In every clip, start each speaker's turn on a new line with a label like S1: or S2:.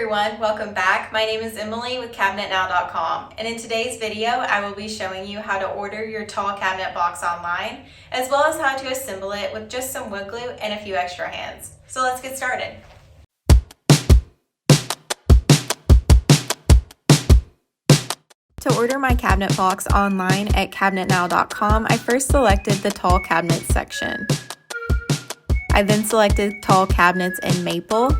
S1: everyone, welcome back. My name is Emily with CabinetNow.com, and in today's video I will be showing you how to order your tall cabinet box online, as well as how to assemble it with just some wood glue and a few extra hands. So let's get started. To order my cabinet box online at CabinetNow.com, I first selected the tall cabinets section. I then selected tall cabinets in maple.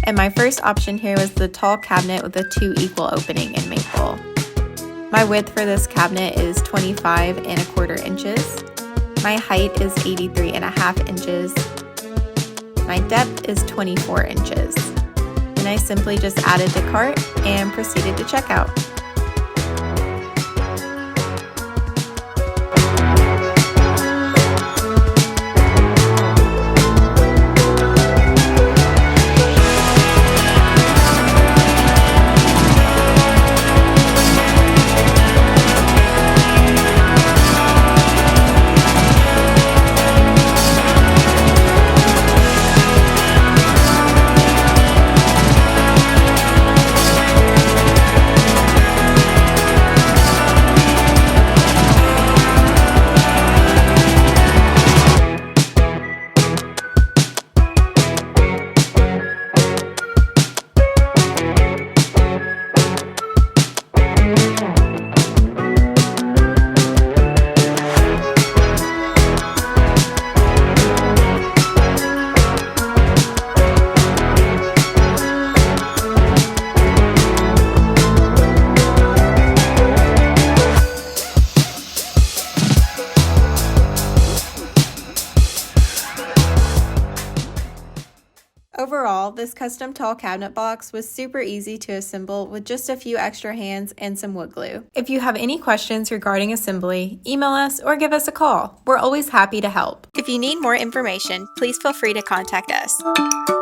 S1: And my first option here was the tall cabinet with a 2 equal opening in maple. My width for this cabinet is 25¼ inches. My height is 83½ inches. My depth is 24 inches. And I simply just added to cart and proceeded to checkout. Overall, this custom tall cabinet box was super easy to assemble with just a few extra hands and some wood glue. If you have any questions regarding assembly, email us or give us a call. We're always happy to help. If you need more information, please feel free to contact us.